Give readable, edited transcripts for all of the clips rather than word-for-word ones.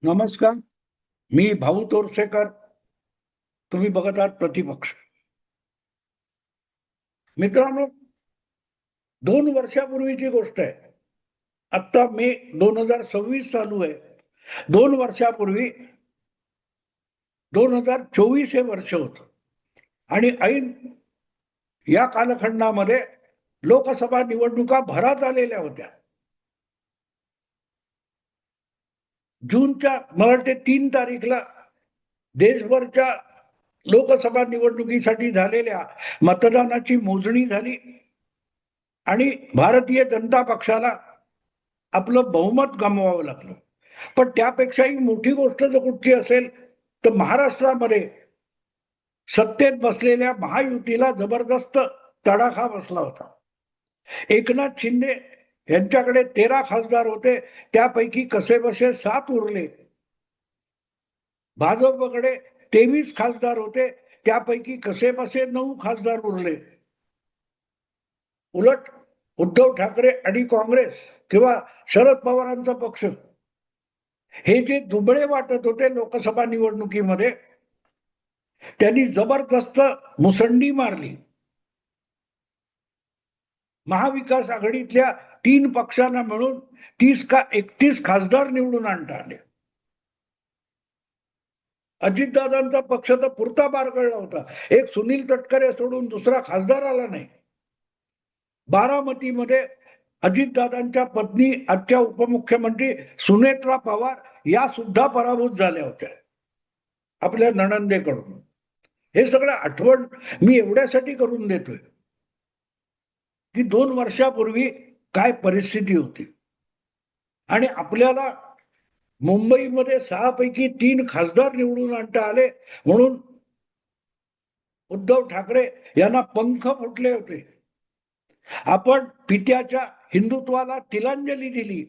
नमस्कार. मी भाऊ तोरसेकर. तुम्ही बघत आहात प्रतिपक्ष. मित्रांनो, 2 वर्षापूर्वीची गोष्ट आहे. आता मे 2026 चालू आहे. 2 वर्षापूर्वी 2024 हे वर्ष होतं आणि ऐन या कालखंडामध्ये लोकसभा निवडणुका भरात आलेल्या होत्या. जूनच्या मला वाटते 3 तारीखला देशभरच्या लोकसभा निवडणुकीसाठी झालेल्या मतदानाची मोजणी झाली आणि भारतीय जनता पक्षाला आपलं बहुमत गमवावं लागलं. पण त्यापेक्षाही मोठी गोष्ट जर कुठची असेल तर महाराष्ट्रामध्ये सत्तेत बसलेल्या महायुतीला जबरदस्त तडाखा बसला होता. एकनाथ शिंदे यांच्याकडे 13 खासदार होते, त्यापैकी कसेबसे 7 उरले. भाजपकडे 23 खासदार होते, त्यापैकी कसेबसे 9 खासदार उरले. उलट उद्धव ठाकरे आणि काँग्रेस किंवा शरद पवारांचा पक्ष हे जे दुबळे वाटत होते लोकसभा निवडणुकीमध्ये, त्यांनी जबरदस्त मुसंडी मारली. महाविकास आघाडीतल्या 3 पक्षांना मिळून 30 का 31 खासदार निवडून आणता आले. अजितदादांचा पक्ष तर पुरता बारगळला होता. एक सुनील तटकरे सोडून दुसरा खासदार आला नाही. बारामतीमध्ये अजितदादांच्या पत्नी आजच्या उपमुख्यमंत्री सुनेत्रा पवार या सुद्धा पराभूत झाल्या होत्या आपल्या नणंदेकडून. हे सगळं आठवण मी एवढ्यासाठी करून देतोय की 2 वर्षापूर्वी काय परिस्थिती होती आणि आपल्याला मुंबईमध्ये 6 पैकी 3 खासदार निवडून आणता आले म्हणून उद्धव ठाकरे यांना पंख फुटले होते. आपण पित्याच्या हिंदुत्वाला तिलांजली दिली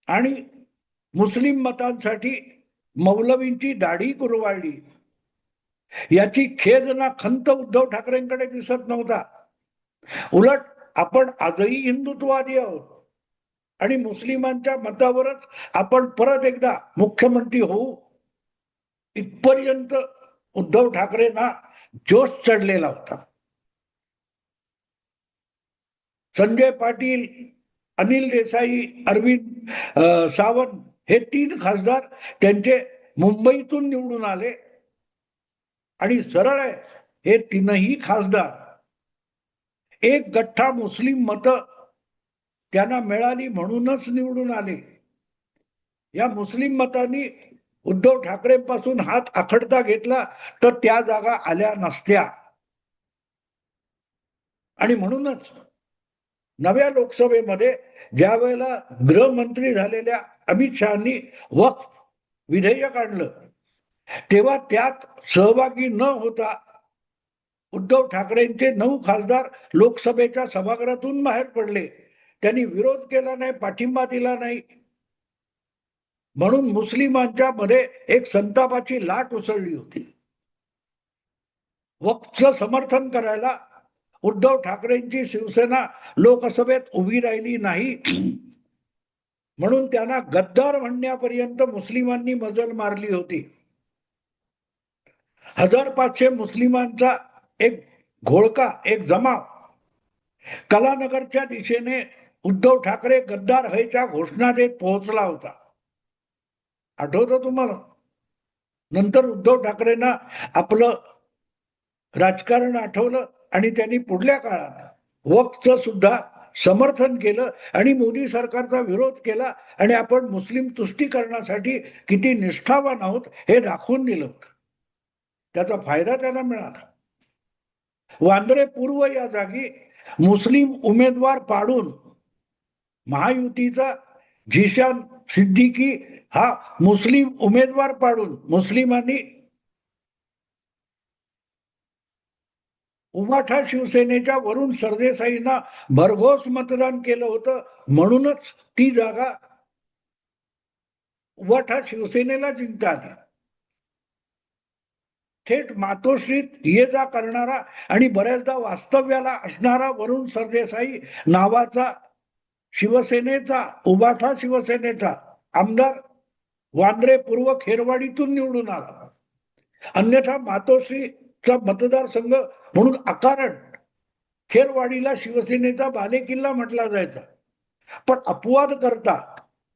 आणि मुस्लिम मतांसाठी मौलवींची दाढी कुरवाळली. याची खेद ना खंत उद्धव ठाकरेंकडे दिसत नव्हता. उलट आपण आजही हिंदुत्ववादी आहोत आणि मुस्लिमांच्या मतावरच आपण परत एकदा मुख्यमंत्री होऊ इथपर्यंत उद्धव ठाकरेंना जोश चढलेला होता. संजय पाटील, अनिल देसाई, अरविंद सावंत हे 3 खासदार त्यांचे मुंबईतून निवडून आले आणि सरळ आहे, हे 3ही खासदार एक गठ्ठा मुस्लिम मत त्यांना मिळाली म्हणूनच निवडून आले. या मुस्लिम मतांनी उद्धव ठाकरेंपासून हात आखडता घेतला तर त्या जागा आल्या नसत्या. आणि म्हणूनच नव्या लोकसभेमध्ये ज्या वेळेला गृहमंत्री झालेल्या अमित शहानी वक्फ विधेयक आणलं तेव्हा त्यात सहभागी न होता उद्धव ठाकरेंचे 9 खासदार लोकसभेच्या सभागृहातून बाहेर पडले. त्यांनी विरोध केला नाही, पाठिंबा दिला नाही. म्हणून मुस्लिमांच्या मध्ये एक संतापाची लाट उसळली होती. वक्फचं समर्थन करायला उद्धव ठाकरेंची शिवसेना लोकसभेत उभी राहिली नाही म्हणून त्यांना गद्दार म्हणण्यापर्यंत मुस्लिमांनी मजल मारली होती. 1500 मुस्लिमांचा एक घोळका, एक जमाव कलानगरच्या दिशेने उद्धव ठाकरे गद्दार व्हायच्या घोषणा देत पोहोचला होता. आठवतं तुम्हाला? नंतर उद्धव ठाकरेंना आपलं राजकारण आठवलं आणि त्यांनी पुढल्या काळात वक्फचं सुद्धा समर्थन केलं आणि मोदी सरकारचा विरोध केला आणि आपण मुस्लिम तुष्टीकरणासाठी किती निष्ठावान आहोत हे दाखवून दिलं होतं. त्याचा फायदा त्यांना मिळाला. वांद्रे पूर्व या जागी मुस्लिम उमेदवार पाडून महायुतीचा झिशान सिद्दीकी हा मुस्लिम उमेदवार पाडून मुस्लिमांनी उभाठा शिवसेनेच्या वरुण सरदेसाईंना भरघोस मतदान केलं होतं म्हणूनच ती जागा उभाठा शिवसेनेला जिंकता आली. थेट मातोश्रीत ये जा करणारा आणि बऱ्याचदा वास्तव्याला असणारा वरुण सरदेसाई नावाचा शिवसेनेचा, उभाठा शिवसेनेचा आमदार वांद्रे पूर्व खेरवाडीतून निवडून आला. अन्यथा मातोश्रीचा मतदारसंघ म्हणून अकारण खेरवाडीला शिवसेनेचा बालेकिल्ला म्हटला जायचा. पण अपवाद करता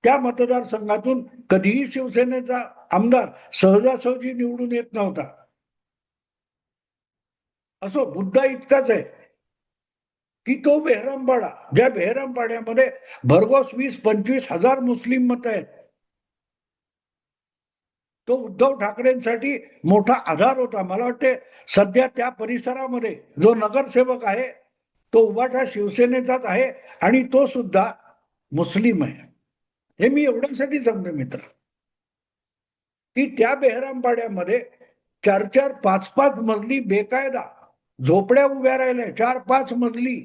त्या मतदारसंघातून कधीही शिवसेनेचा आमदार सहजासहजी निवडून येत नव्हता. असो, मुद्दा इतकाच आहे की तो बेहरामपाडा, ज्या बेहरामपाड्यामध्ये भरघोस 20-25 हजार मुस्लिम मत आहेत, तो उद्धव ठाकरेंसाठी मोठा आधार होता. मला वाटते सध्या त्या परिसरामध्ये जो नगरसेवक आहे तो उभाटा शिवसेनेचाच आहे आणि तो सुद्धा मुस्लिम आहे. हे मी एवढ्यासाठी सांगतो मित्र की त्या बेहरामपाड्यामध्ये 4-4, 5-5 मजली बेकायदा झोपड्या उभ्या राहिल्या, 4-5 मजली.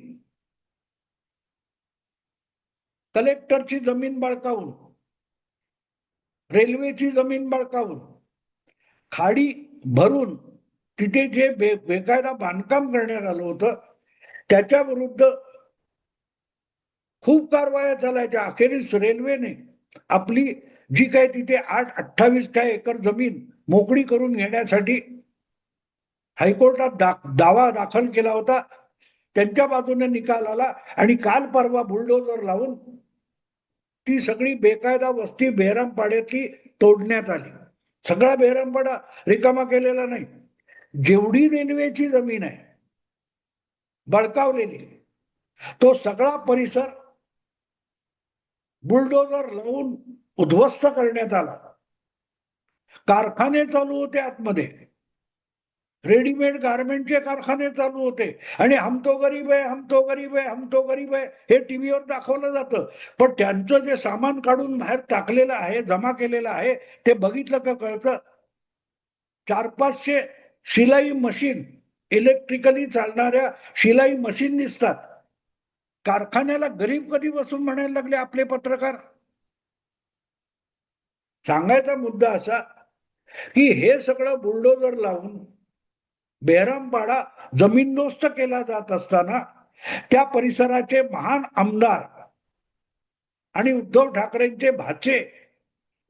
कलेक्टरची जमीन बळकावून, रेल्वेची जमीन बळकावून, खाडी भरून तिथे जे बेकायदा बांधकाम करण्यात आलं होतं त्याच्या विरुद्ध खूप कारवाया चालायच्या. अखेरीस रेल्वेने आपली जी काय तिथे 28 काय एकर जमीन मोकळी करून घेण्यासाठी हायकोर्टात दावा दाखल केला होता. त्यांच्या बाजूने निकाल आला आणि काल परवा बुलडोजर लावून ती सगळी बेकायदा वस्ती बेहरामपाड्यातली तोडण्यात आली. सगळा बेहरामपाडा रिकामा केलेला नाही. जेवढी रेल्वेची जमीन आहे बळकावलेली, तो सगळा परिसर बुलडोजर लावून उद्ध्वस्त करण्यात आला. कारखाने चालू होते आतमध्ये, रेडीमेड गारमेंटचे कारखाने चालू होते आणि हम तो गरीब आहे, हम तो गरीब आहे, हम तो गरीब आहे हे टीव्हीवर दाखवलं जातं. पण त्यांचं जे सामान काढून बाहेर टाकलेलं आहे, जमा केलेलं आहे, ते बघितलं का कळतं. 400-500 शिलाई मशीन, इलेक्ट्रिकली चालणाऱ्या शिलाई मशीन दिसतात. कारखान्याला गरीब कधी बसून म्हणायला लागले आपले पत्रकार. सांगायचा मुद्दा असा की हे सगळं बुलडोजर लावून बेहरामपाडा जमीनदोस्त केला जात असताना त्या परिसराचे महान आमदार आणि उद्धव ठाकरेंचे भाचे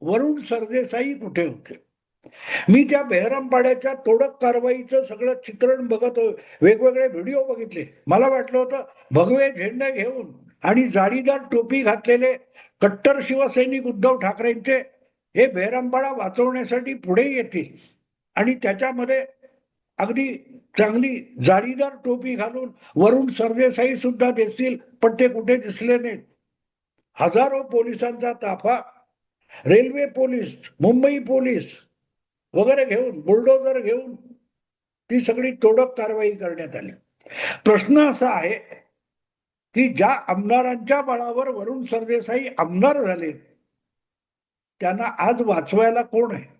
वरुण सरदेसाई कुठे होते. मी त्या बेहरामपाड्याच्या तोडक कारवाईचं सगळं चित्रण बघत, वेगवेगळे व्हिडिओ बघितले. मला वाटलं होतं भगवे झेंडे घेऊन आणि जाळीदार टोपी घातलेले कट्टर शिवसैनिक उद्धव ठाकरेंचे हे बेहरामपाडा वाचवण्यासाठी पुढे येतील आणि त्याच्यामध्ये अगदी चांगली जाळीदार टोपी घालून वरुण सरदेसाई सुद्धा दिसतील. पण ते कुठे दिसले नाहीत. हजारो पोलिसांचा ताफा, रेल्वे पोलीस, मुंबई पोलीस वगैरे घेऊन, बुलडोजर घेऊन ती सगळी तोडक कारवाई करण्यात आली. प्रश्न असा आहे की ज्या आमदारांच्या बळावर वरुण सरदेसाई आमदार झाले त्यांना आज वाचवायला कोण आहे.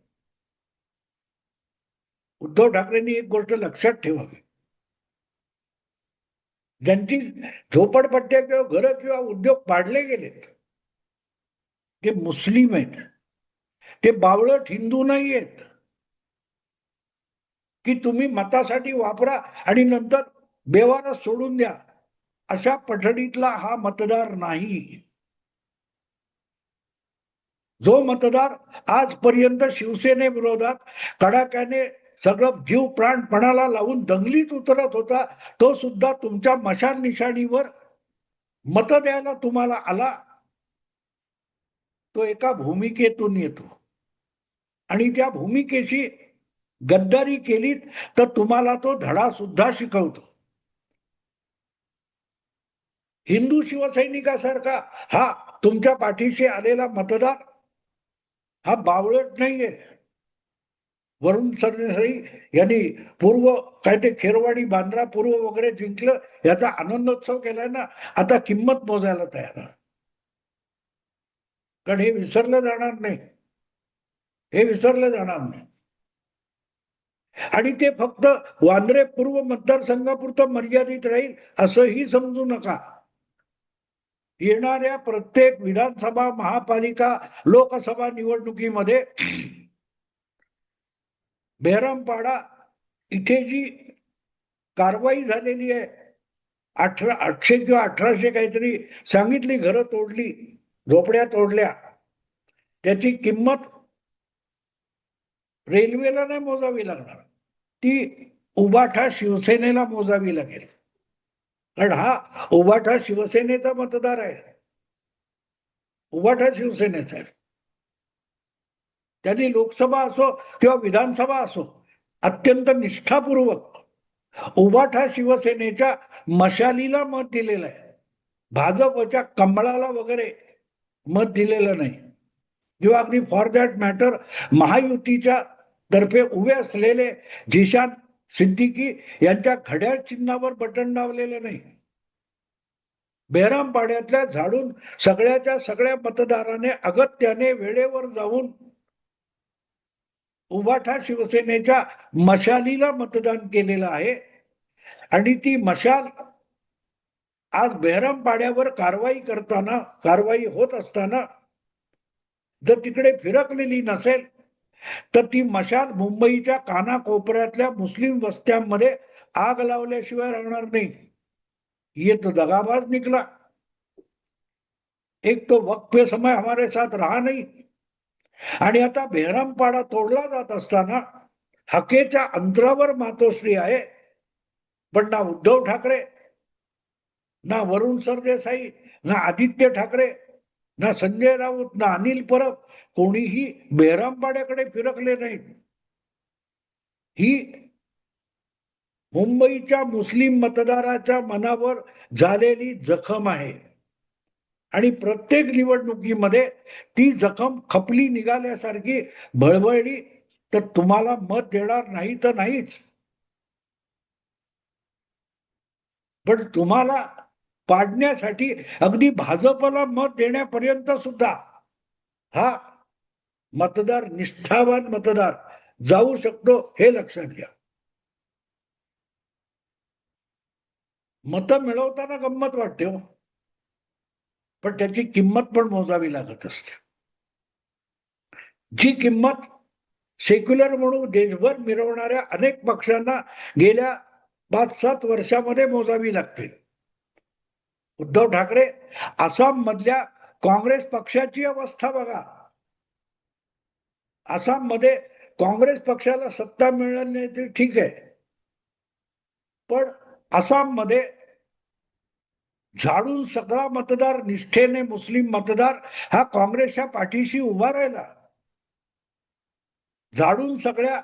उद्धव ठाकरेंनी एक गोष्ट लक्षात ठेवावी, ज्यांची झोपडपट्ट्या किंवा घरं किंवा उद्योग पाडले गेलेत ते मुस्लिम आहेत. ते बावळट हिंदू नाही आहेत की तुम्ही मतासाठी वापरा आणि नंतर बेवारस सोडून द्या. अशा पठडीतला हा मतदार नाही. जो मतदार आजपर्यंत शिवसेनेविरोधात कडाक्याने सगळं जीव प्राण पणाला लावून दंगलीत उतरत होता, तो सुद्धा तुमच्या मशाल निशाणीवर मत द्यायला तुम्हाला आला. तो एका भूमिकेतून येतो आणि त्या भूमिकेशी गद्दारी केलीत तर तुम्हाला तो धडा सुद्धा शिकवतो. हिंदू शिवसैनिकासारखा हा तुमच्या पाठीशी आलेला मतदार हा बावळट नाहीये. वरुण सरदेसाई यांनी पूर्व काय ते खेरवाडी, बांद्रा पूर्व वगैरे जिंकलं, याचा आनंदोत्सव केलाय ना. आता किंमत मोजायला तयार आहे, कारण हे विसरलं जाणार नाही. हे विसरलं जाणार नाही. आणि ते फक्त वांद्रे पूर्व मतदारसंघापुरतं मर्यादित राहील असंही समजू नका. येणाऱ्या प्रत्येक विधानसभा, महापालिका, लोकसभा निवडणुकीमध्ये बेहरामपाडा इथे जी कारवाई झालेली आहे, 800 किंवा 1800 काहीतरी सांगितली घरं तोडली, झोपड्या तोडल्या, त्याची किंमत रेल्वेला नाही मोजावी लागणार, ती उबाठा शिवसेनेला मोजावी लागेल. कारण हा उबाठा शिवसेनेचा मतदार आहे, उबाठा शिवसेनेचा आहे. त्यांनी लोकसभा असो किंवा विधानसभा असो अत्यंत निष्ठापूर्वक उबाठा शिवसेनेच्या मशालीला मत दिलेलं आहे, भाजपच्या कमळाला वगैरे मत दिलेलं नाही. किंवा अगदी फॉर दॅट मॅटर महायुतीच्या तर्फे उभे असलेले झिशान सिद्दीकी यांच्या घड्याळ चिन्हावर बटन दाबलेलं नाही. बेहरामपाड्यातल्या झाडून सगळ्याच्या सगळ्या मतदाराने अगत्याने वेळेवर जाऊन उबाठा शिवसेनेच्या मशालीला मतदान केलेलं आहे. आणि ती मशाल आज बेहरामपाड्यावर कारवाई होत असताना जर तिकडे फिरकलेली नसेल तर ती मशाल मुंबईच्या कानाकोपऱ्यातल्या मुस्लिम वस्त्यांमध्ये आग लावल्याशिवाय राहणार नाही. ये तो दगाबाज निकला. एक तो वक्त पे समय हमारे साथ रहा नहीं. आणि आता बेहरामपाडा तोडला जात असताना हकेच्या अंतरावर मातोश्री आहे, पण ना उद्धव ठाकरे, ना वरुण सरदेसाई, ना आदित्य ठाकरे, ना संजय राऊत, ना अनिल परब कोणीही बेहरामपाड्याकडे फिरकले नाहीत. ही मुंबईच्या मुस्लिम मतदाराच्या मनावर झालेली जखम आहे आणि प्रत्येक निवडणुकीमध्ये ती जखम खपली निघाल्यासारखी बळबळली तर तुम्हाला मत देणार नाही तर नाहीच, पण तुम्हाला पाडण्यासाठी अगदी भाजपला मत देण्यापर्यंत सुद्धा हा मतदार निष्ठावान मतदार जाऊ शकतो, हे लक्षात घ्या. मतं मिळवताना गंमत वाटते हो, पण त्याची किंमत पण मोजावी लागत असते. जी किंमत सेक्युलर म्हणून देशभर मिरवणाऱ्या अनेक पक्षांना गेल्या 5-7 वर्षामध्ये मोजावी लागते. उद्धव ठाकरे आसाम मधल्या काँग्रेस पक्षाची अवस्था बघा. आसाम मध्ये काँग्रेस पक्षाला सत्ता मिळणार नाही ते ठीक आहे, पण आसाम मध्ये झाडून सगळा मतदार निष्ठेने मुस्लिम मतदार हा काँग्रेसच्या पाठीशी उभा राहिला. झाडून सगळ्या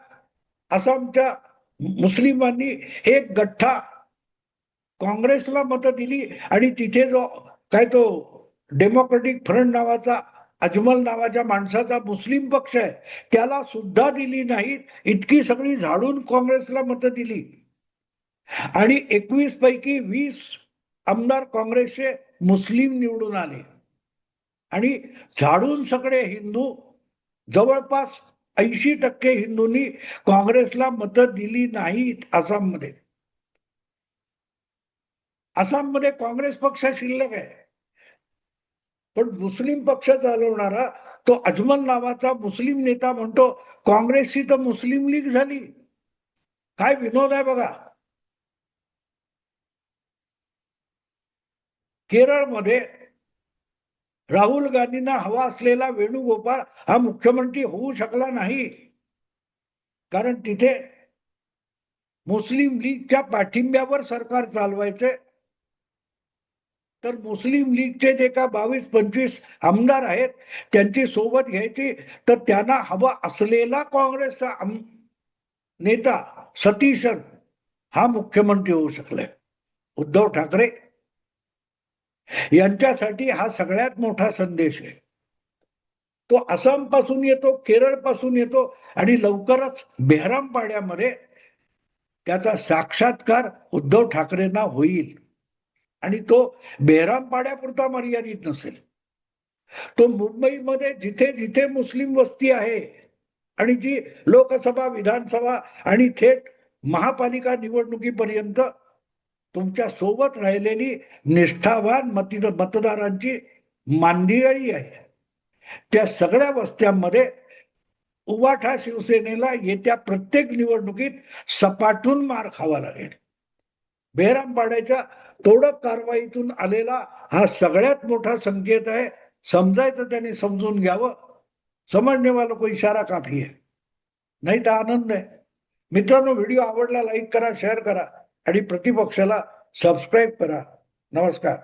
आसामच्या मुस्लिमांनी एक गठ्ठा काँग्रेसला मतं दिली आणि तिथे जो काय तो डेमोक्रेटिक फ्रंट नावाचा अजमल नावाच्या माणसाचा मुस्लिम पक्ष आहे त्याला सुद्धा दिली नाहीत. इतकी सगळी झाडून काँग्रेसला मतं दिली आणि 21 पैकी 20 आमदार काँग्रेसचे मुस्लिम निवडून आले आणि झाडून सगळे हिंदू जवळपास 80% हिंदूंनी काँग्रेसला मतं दिली नाहीत आसाममध्ये. आसाममध्ये काँग्रेस पक्ष शिल्लक आहे, पण मुस्लिम पक्ष चालवणारा तो अजमल नावाचा मुस्लिम नेता म्हणतो काँग्रेसची तर मुस्लिम लीग झाली. काय विनोद आहे बघा. केरळमध्ये राहुल गांधींना हवा असलेला वेणुगोपाळ हा मुख्यमंत्री होऊ शकला नाही, कारण तिथे मुस्लिम लीगच्या पाठिंब्यावर सरकार चालवायचे. तर मुस्लिम लीगचे जे का 22-25 आमदार आहेत त्यांची सोबत घ्यायची, तर त्यांना हवा असलेला काँग्रेसचा नेता सतीशन हा मुख्यमंत्री होऊ शकले. उद्धव ठाकरे यांच्यासाठी हा सगळ्यात मोठा संदेश आहे. तो आसाम पासून येतो, केरळ पासून येतो आणि लवकरच बेहरामपाड्यामध्ये त्याचा साक्षात्कार उद्धव ठाकरेंना होईल. आणि तो बेहरामपाड्यापुरता मर्यादित नसेल, तो मुंबईमध्ये जिथे जिथे मुस्लिम वस्ती आहे आणि जी लोकसभा, विधानसभा आणि थेट महापालिका निवडणुकीपर्यंत तुमच्या सोबत राहिलेली निष्ठावान मतदारांची मांदियाळी आहे, त्या सगळ्या वस्त्यांमध्ये उबाठा शिवसेनेला येत्या प्रत्येक निवडणुकीत सपाटून मार खावा लागेल. बेहरामपाड्याच्या तोडक कारवाईतून आलेला हा सगळ्यात मोठा संकेत आहे. समजायचं त्याने समजून घ्यावं. समजने वालों को इशारा काफी है. नाही तर आनंद आहे. मित्रांनो, व्हिडिओ आवडला लाईक करा, शेअर करा आणि प्रतिपक्षाला सबस्क्राईब करा. नमस्कार.